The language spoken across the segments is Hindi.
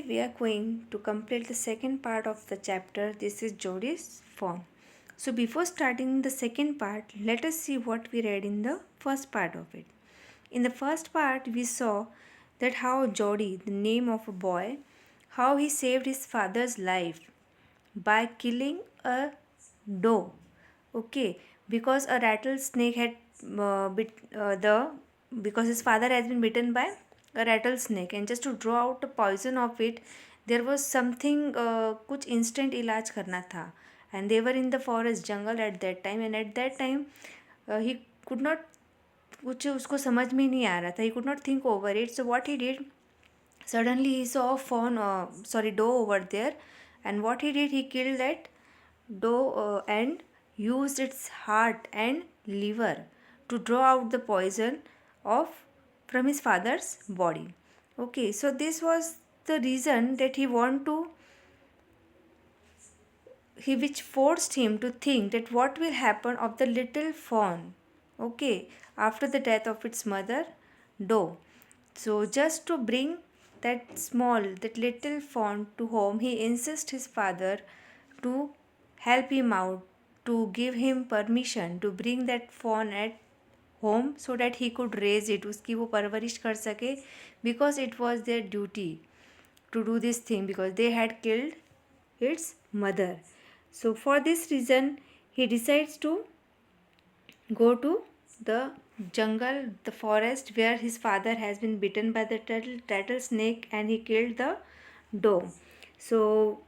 We are going to complete the second part of the chapter. This is Jodi's form. So before starting the second part, let us see what we read in the first part of it. In the first part, we saw that how Jodi, the name of a boy, how he saved his father's life by killing a doe. Okay, because a rattlesnake had bit the because his father has been bitten by a rattlesnake, and just to draw out the poison of it, there was something कुछ instant इलाज करना था, and they were in the forest jungle at that time, and at that time he could not कुछ उसको समझ में नहीं आ रहा था, he could not think over it. So what he did, suddenly he saw a doe over there, and what he did, he killed that doe and used its heart and liver to draw out the poison of from his father's body. Okay, so this was the reason that he which forced him to think that what will happen of the little fawn, okay, after the death of its mother doe. So just to bring that little fawn to home, he insists his father to help him out, to give him permission to bring that fawn at home so that he could raise it, उसकी वो परवरिश कर सके, because it was their duty to do this thing because they had killed its mother. So for this reason, he decides to go to the jungle, the forest where his father has been bitten by the rattlesnake, and he killed the doe. So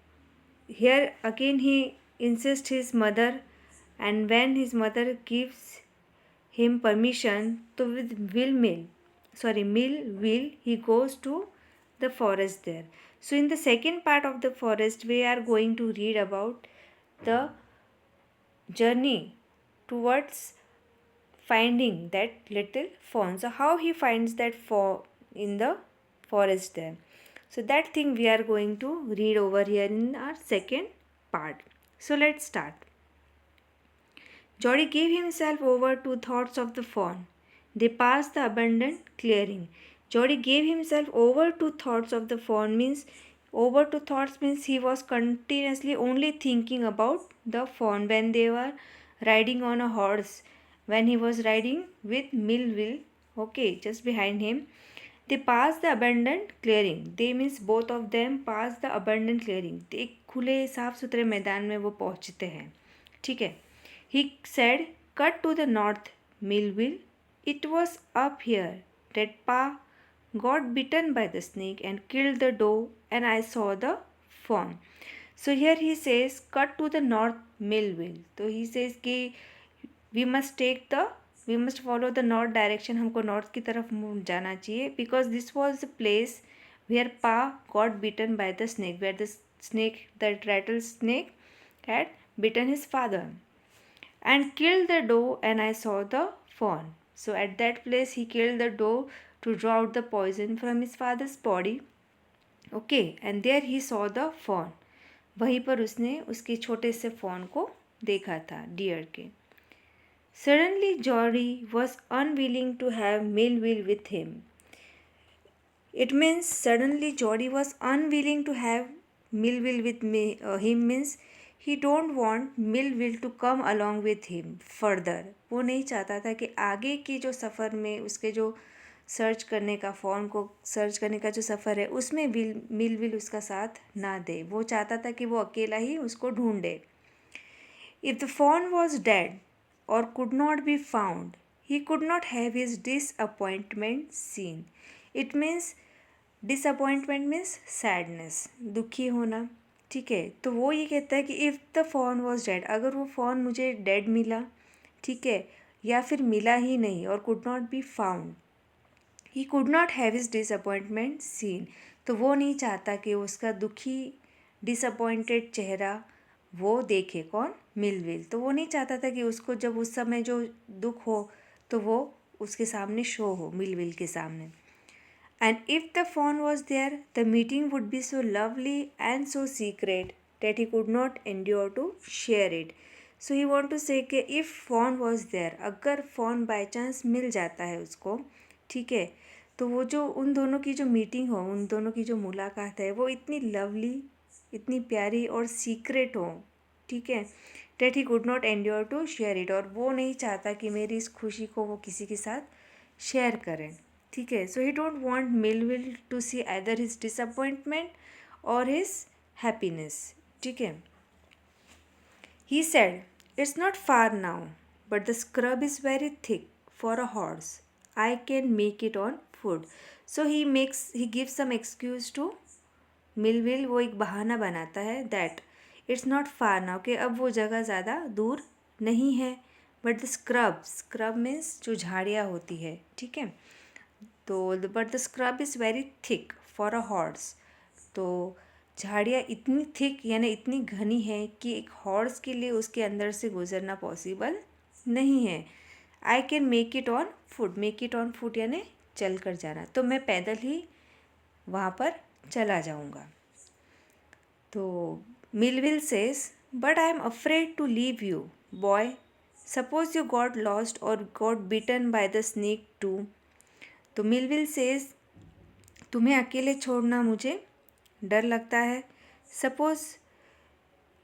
here again he insists his mother, and when his mother gives him permission, to with will he goes to the forest there. So in the second part of the forest, we are going to read about the journey towards finding that little fawn. So how he finds that fawn in the forest there. So that thing we are going to read over here in our second part. So let's start. Jodi gave himself over to thoughts of the fawn. They passed the abandoned clearing. Jodi gave himself over to thoughts of the fawn means he was continuously only thinking about the fawn when they were riding on a horse, when he was riding with Millville, okay, just behind him. They passed the abandoned clearing. They means both of them passed the abandoned clearing. एक खुले साफ सुथरे मैदान में वो पहुँचते हैं, ठीक है. He said, cut to the north, Millville. It was up here that Pa got bitten by the snake and killed the doe, and I saw the fawn. So here he says, cut to the north, Millville. So he says कि we must follow the north direction. हमको north की तरफ जाना चाहिए, because this was the place where Pa got bitten by the snake, where that rattlesnake had bitten his father and killed the doe, and I saw the fawn. So at that place he killed the doe to draw out the poison from his father's body. Okay, and there he saw the fawn. वहीं पर उसने उसके छोटे से fawn को देखा था, deer के. Suddenly Jodi was unwilling to have Millville with him. It means suddenly Jodi was unwilling to have Millville with him means he don't want Millville to come along with him further. वो नहीं चाहता था कि आगे के जो सफ़र में उसके जो सर्च करने का फॉर्म को सर्च करने का जो सफ़र है उसमें मिलविल उसका साथ ना दे. वो चाहता था कि वो अकेला ही उसको ढूंढे. If the fawn was dead or could not be found, he could not have his disappointment seen. It means disappointment means sadness, दुखी होना, ठीक है. तो वो ये कहता है कि if the fawn was dead, अगर वो फॉन मुझे डेड मिला, ठीक है, या फिर मिला ही नहीं, और could not be found, he could not have his disappointment seen. तो वो नहीं चाहता कि उसका दुखी डिसअपॉइंटेड चेहरा वो देखे. कौन? मिलविल. तो वो नहीं चाहता था कि उसको जब उस समय जो दुख हो तो वो उसके सामने शो हो, मिलविल के सामने. And if the fawn was there, the meeting would be so lovely and so secret that he could not endure to share it. So he want to say कि if fawn was there, अगर fawn by chance मिल जाता है उसको, ठीक है, तो वो जो उन दोनों की जो मीटिंग हो, उन दोनों की जो मुलाकात है, वो इतनी लवली, इतनी प्यारी और सीक्रेट हो, ठीक है, that he could not endure to share it, और वो नहीं चाहता कि मेरी इस खुशी को वो किसी के साथ शेयर करें, ठीक है. So he don't want Melville to see either his disappointment और हिज हैप्पीनेस, ठीक है. He said, "It's not far now, but the scrub is very thick for a horse. I can make it on foot." So he gives some excuse to Millville. वो एक बहाना बनाता है that it's not far now, कि अब वो जगह ज़्यादा दूर नहीं है. But the scrub means जो झाड़ियाँ होती है, ठीक है. तो but the scrub is very thick for a horse. तो झाड़ियाँ इतनी थिक यानी इतनी घनी है कि एक हॉर्स के लिए उसके अंदर से गुजरना पॉसिबल नहीं है. I can make it on foot. Make it on foot यानी चल कर जाना. तो मैं पैदल ही वहाँ पर चला जाऊँगा. तो Melville says, but I am afraid to leave you boy. Suppose you got lost और got bitten by the snake too. तो मिलविल सेज, तुम्हें अकेले छोड़ना मुझे डर लगता है. Suppose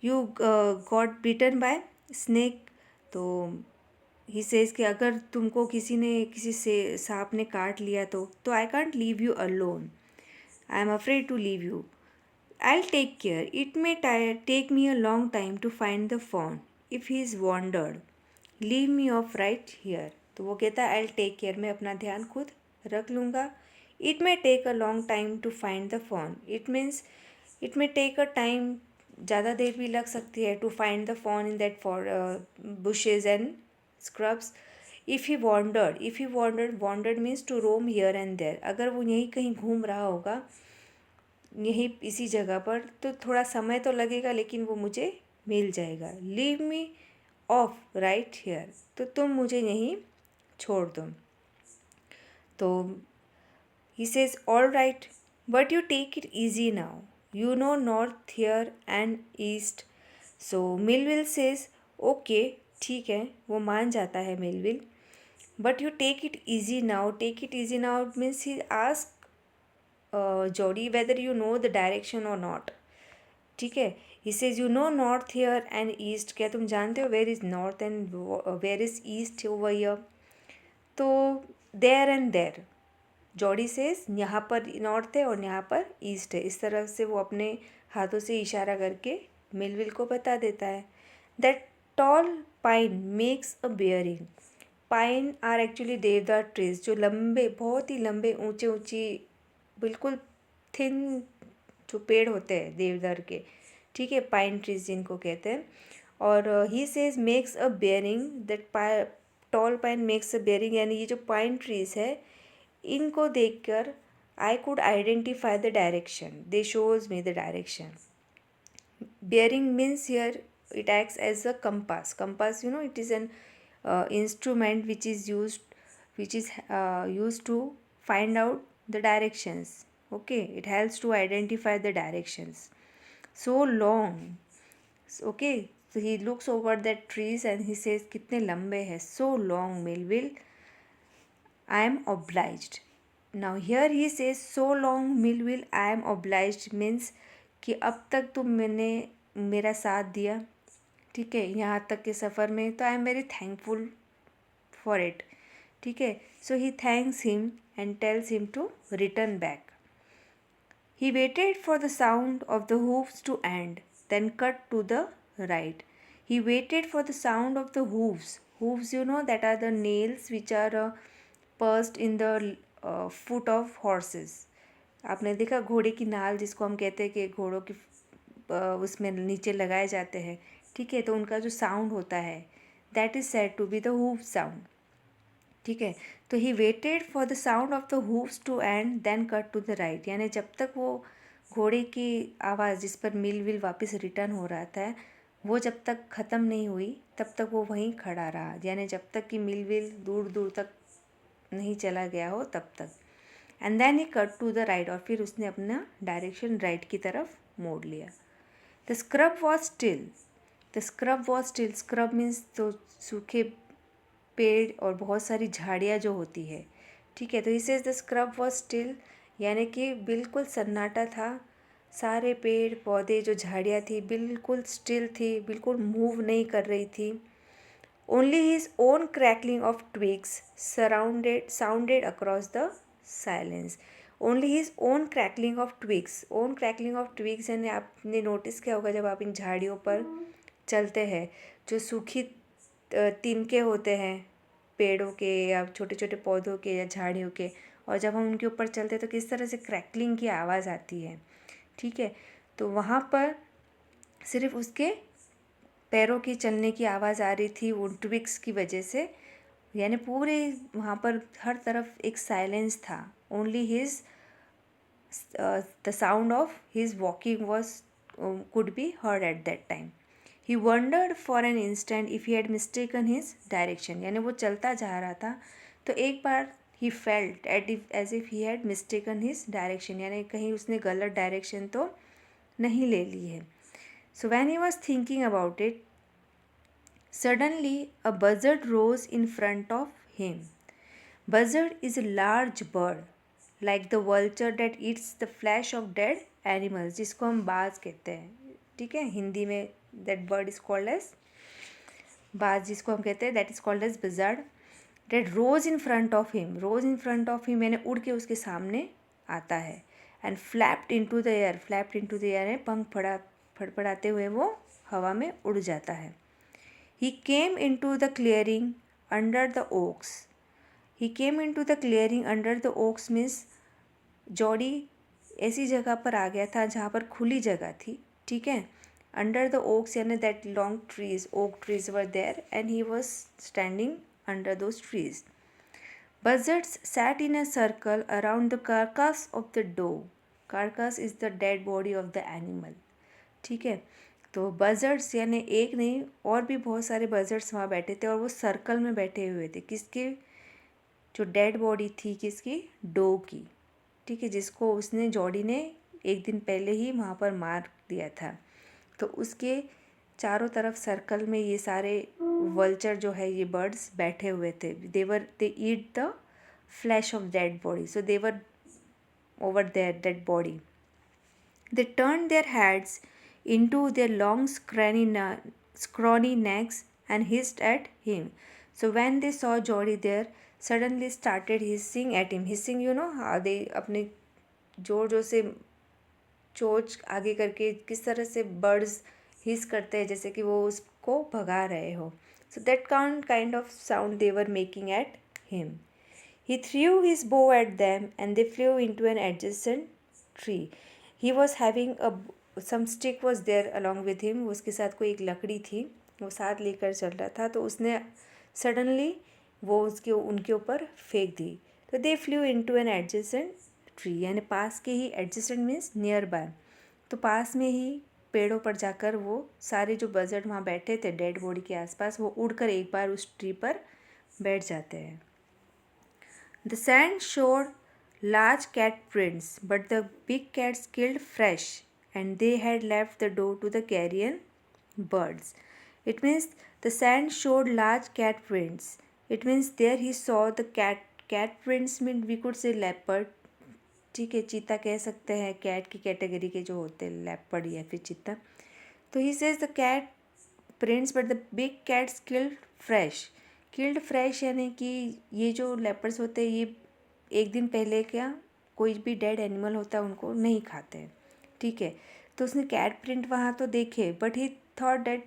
you got bitten by snake. तो ही सेज कि अगर तुमको किसी से सांप ने काट लिया तो I can't leave you alone. I am afraid to leave you. I will take care. It may take me a long time to find the fawn if he is wandered. Leave me off right here. तो वो कहता है आई विल टेक केयर, मैं अपना ध्यान खुद रख लूँगा. It may take a long time to find the fawn. It means it may take a time, ज़्यादा देर भी लग सकती है, to find the fawn in that for bushes and scrubs. If he wandered means to roam here and there. अगर वो यहीं कहीं घूम रहा होगा, यहीं इसी जगह पर, तो थोड़ा समय तो लगेगा लेकिन वो मुझे मिल जाएगा. Leave me off right here. तो तुम मुझे यहीं छोड़ दो. तो he says, all right, but you take it easy now. You know north here and east. So Millville says, okay, ठीक है. वो मान जाता है Millville. But you take it easy now. Take it easy now means he asked Jody whether you know the direction or not. ठीक है. He says, you know north here and east. क्या तुम जानते हो where is north and where is east over here? तो there and there. Jordi says, यहाँ पर नॉर्थ है और यहाँ पर ईस्ट है. इस तरह से वो अपने हाथों से इशारा करके मिलविल को बता देता है. That tall pine makes a bearing. Pine are actually deodar trees, जो लंबे, बहुत ही लंबे, ऊंचे ऊंची, बिल्कुल थिन जो पेड़ होते हैं देवदार के, ठीक है, पाइन ट्रीज जिनको कहते हैं. और he says makes a bearing. That tall pine makes a bearing यानी ये जो पाइन ट्रीज है, इनको देखकर I could identify the direction. They shows me the direction. Bearing means here it acts as a compass. Compass, you know, it is an instrument which is use to find out the directions. Okay, it helps to identify the directions. So long. Okay, so he looks over that trees and he says, कितने लंबे हैं. So long, Millville. I am obliged. Now here he says, so long Millville, I am obliged means कि अब तक तुम मैंने मेरा साथ दिया, ठीक है, यहाँ तक के सफ़र में, तो I am very thankful for it, ठीक है. So he thanks him and tells him to return back. He waited for the sound of the hoofs to end, then cut to the right. He waited for the sound of the hoofs. Hoofs, you know, that are the nails which are pursed in the foot of horses. आपने देखा घोड़े की नाल, जिसको हम कहते हैं कि घोड़ों की उसमें नीचे लगाए जाते हैं, ठीक है. तो उनका जो साउंड होता है, that is said to be the hoof sound, ठीक है. तो he waited for the sound of the hoofs to end then cut to the right. यानी जब तक वो घोड़े की आवाज़, जिस पर मिलविल वापस रिटर्न हो रहा था, वो जब तक ख़त्म नहीं हुई तब तक वो वहीं खड़ा रहा. यानी जब तक कि मिलविल दूर दूर तक नहीं चला गया हो तब तक. And then he cut to the right. और फिर उसने अपना डायरेक्शन राइट की तरफ मोड़ लिया. The scrub was still. The scrub was still. Scrub means तो सूखे पेड़ और बहुत सारी झाड़ियाँ जो होती है, ठीक है। तो he says the scrub was still, यानी कि बिल्कुल सन्नाटा था, सारे पेड़ पौधे जो झाड़ियाँ थी बिल्कुल स्टिल थी, बिल्कुल मूव नहीं कर रही थी। Only his own crackling of twigs sounded across the silence. Only his own crackling of twigs, own crackling of twigs यानी आपने नोटिस किया होगा जब आप इन झाड़ियों पर चलते हैं, जो सूखी तिनके होते हैं पेड़ों के या छोटे छोटे पौधों के या झाड़ियों के, और जब हम उनके ऊपर चलते हैं तो किस तरह से क्रैकलिंग की आवाज़ आती है। ठीक है। तो वहाँ पर सिर्फ उसके पैरों की चलने की आवाज़ आ रही थी वो ट्विक्स की वजह से, यानी पूरे वहाँ पर हर तरफ एक साइलेंस था। Only his the sound of his walking was could be heard at that time. He wondered for an instant if he had mistaken his direction, यानी वो चलता जा रहा था तो एक बार he felt as if he had mistaken his direction, यानी कहीं उसने गलत डायरेक्शन तो नहीं ले ली है। So when he was thinking about it, suddenly a buzzard rose in front of him. Buzzard is a large bird, like the vulture that eats the flesh of dead animals, जिसको हम बाज कहते हैं। ठीक है, हिंदी में that bird is called as बाज, जिसको हम कहते हैं that is called as buzzard, that rose in front of him. rose in front of him यानी उड़ के उसके सामने आता है। and flapped into the air, flapped into the air है पंख फड़फड़ाते हुए वो हवा में उड़ जाता है। He came into the clearing under the oaks. He came into the clearing under the oaks means Jordi ऐसी जगह पर आ गया था जहाँ पर खुली जगह थी। ठीक है। अंडर द ओक्स यानी that long trees, oak trees were there and he was standing under those trees. Buzzards sat in a circle around the carcass of the doe. Carcass is the dead body of the animal. ठीक है। तो बजर्ड्स यानी एक नहीं और भी बहुत सारे बजर्ड्स वहाँ बैठे थे और वो सर्कल में बैठे हुए थे। किसके? जो डेड बॉडी थी किसकी? डो की। ठीक है, जिसको उसने जॉडी ने एक दिन पहले ही वहाँ पर मार दिया था। तो उसके चारों तरफ सर्कल में ये सारे वल्चर जो है ये बर्ड्स बैठे हुए थे। They eat the flesh of dead body, so they were over their dead body. They turned their heads into their long scrawny necks and hissed at him. So when they saw Jody there, suddenly started hissing at him. Hissing, you know how they अपने जोर जोर से चोंच आगे करके किस तरह से बर्ड्स हिस करते हैं जैसे कि वो उसको भगा रहे हो। So that kind of sound they were making at him. He threw his bow at them and they flew into an adjacent tree. He was having some stick was there along with him. उसके साथ कोई एक लकड़ी थी वो साथ लेकर चल रहा था, तो उसने सडनली वो उनके ऊपर फेंक दी। तो they flew into an adjacent tree, यानी पास के ही, एडजेसेंट मीन्स नियर बाय, तो पास में ही पेड़ों पर जाकर वो सारे जो बजर्ड वहाँ बैठे थे डेड बॉडी के आसपास, वो उड़कर एक बार उस ट्री पर बैठ जाते हैं। The sand showed large cat prints, but the big cats killed fresh, and they had left the door to the carrion birds. It means the sand showed large cat prints. It means there he saw the cat prints mean we could say leopard. ठीक है, चीता कह सकते हैं, कैट की कैटेगरी के जो होते हैं लेपर्ड या फिर चीता। तो he says the cat prints but the big cats killed fresh यानी कि ये जो लेपर्ड्स होते हैं ये एक दिन पहले क्या कोई भी डेड एनिमल होता है उनको नहीं खाते हैं। ठीक है। तो उसने कैट प्रिंट वहाँ तो देखे, but he thought that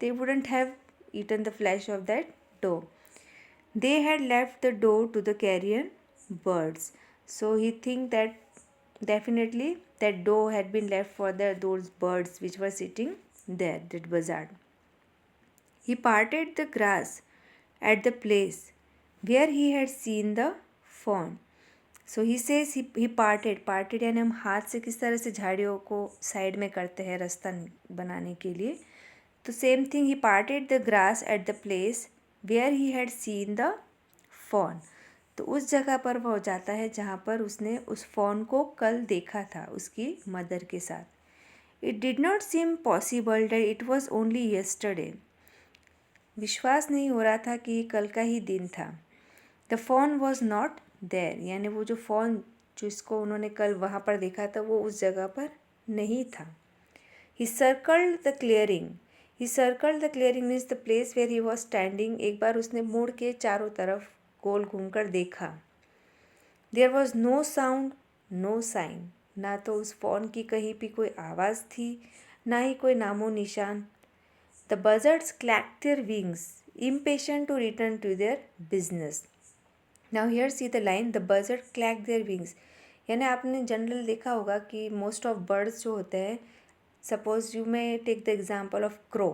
they wouldn't have eaten the flesh of that doe. They had left the doe to the carrion birds, so he think that definitely that doe had been left for those birds which were sitting there, that buzzard. He parted the grass at the place where he had seen the fawn. So he says he parted यानी हम हाथ से किस तरह से झाड़ियों को साइड में करते हैं रास्ता बनाने के लिए, तो same thing, he parted the grass at the place where he had seen the fawn. तो उस जगह पर वो जाता है जहाँ पर उसने उस फॉन को कल देखा था उसकी मदर के साथ। It did not seem possible that it was only yesterday. विश्वास नहीं हो रहा था कि कल का ही दिन था। The fawn was not there, यानी वो जो फ़ॉन जिसको उन्होंने कल वहाँ पर देखा था वो उस जगह पर नहीं था. He circled the clearing. He circled the clearing means the place where he was standing. एक बार उसने मुड़ के चारों तरफ गोल घूमकर देखा. There was no sound, no sign. ना तो उस फ़ोन की कहीं भी कोई आवाज़ थी, ना ही कोई नामो निशान. The buzzards clacked their wings, impatient to return to their business. Now here see the line, the buzzard clacked their wings. यानी आपने जनरल देखा होगा कि मोस्ट ऑफ बर्ड्स जो होते हैं, suppose you may take the example of crow,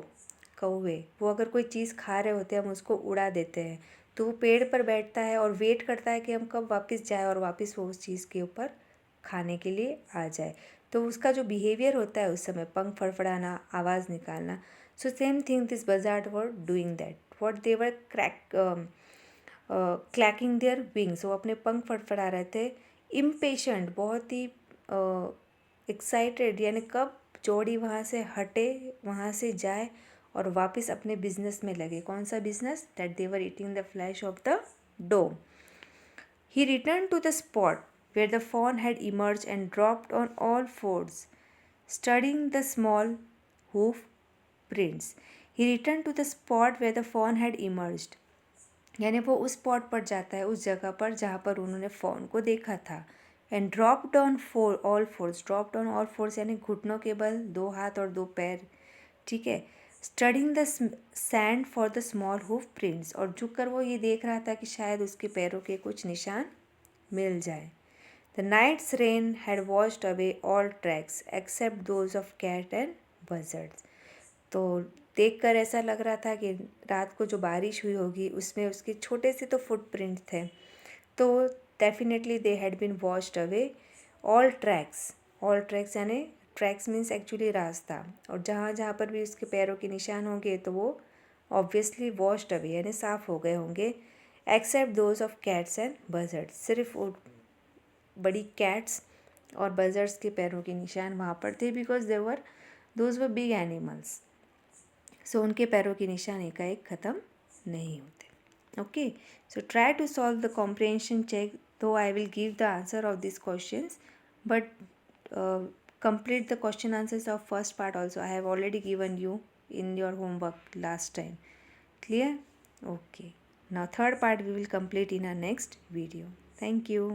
कौवे, वो अगर कोई चीज़ खा रहे होते हैं हम उसको उड़ा देते हैं तो वो पेड़ पर बैठता है और वेट करता है कि हम कब वापस जाए और वापस वो उस चीज़ के ऊपर खाने के लिए आ जाए. तो उसका जो बिहेवियर होता है उस समय पंख फड़फड़ाना, आवाज़ निकालना. So same thing this buzzard were doing that. What they were clacking their wings, वो अपने पंख फड़फड़ा रहे थे. इम्पेशेंट, बहुत ही एक्साइटेड, यानी कब जोड़ी वहाँ से हटे, वहाँ से जाए और वापस अपने बिजनेस में लगे. कौन सा business? That they were eating the flesh of the doe. He returned to the spot where the fawn had emerged and dropped on all fours, studying the small hoof prints. He returned to the spot where the fawn had emerged. यानी वो उस स्पॉट पर जाता है, उस जगह पर जहाँ पर उन्होंने फ़ॉन को देखा था. And dropped on all force. Dropped on all force यानी घुटनों के बल, 2 हाथ और 2 पैर. ठीक है. Studying the sand for the small hoof prints, और झुककर वो ये देख रहा था कि शायद उसके पैरों के कुछ निशान मिल जाए. The night's rain had washed away all tracks except those of cat and buzzards. तो देखकर ऐसा लग रहा था कि रात को जो बारिश हुई होगी उसमें उसके छोटे से तो फुटप्रिंट थे, तो definitely they had been washed away all tracks. All tracks यानी ट्रैक्स मीन्स एक्चुअली रास्ता, और जहाँ जहाँ पर भी उसके पैरों के निशान होंगे तो वो ऑब्वियसली वॉश्ड अवे यानी साफ़ हो गए होंगे. Except those of cats and buzzards, सिर्फ वो बड़ी कैट्स और बजर्ड्स के पैरों के निशान वहाँ पर थे, because those were big animals. So उनके पैरों के निशान एकाएक ख़त्म नहीं होते. Okay, so try to solve the comprehension check. though I will give the answer of these questions, but complete the question answers of first part also. I have already given you in your homework last time. Clear? Okay. Now third part we will complete in our next video. Thank you.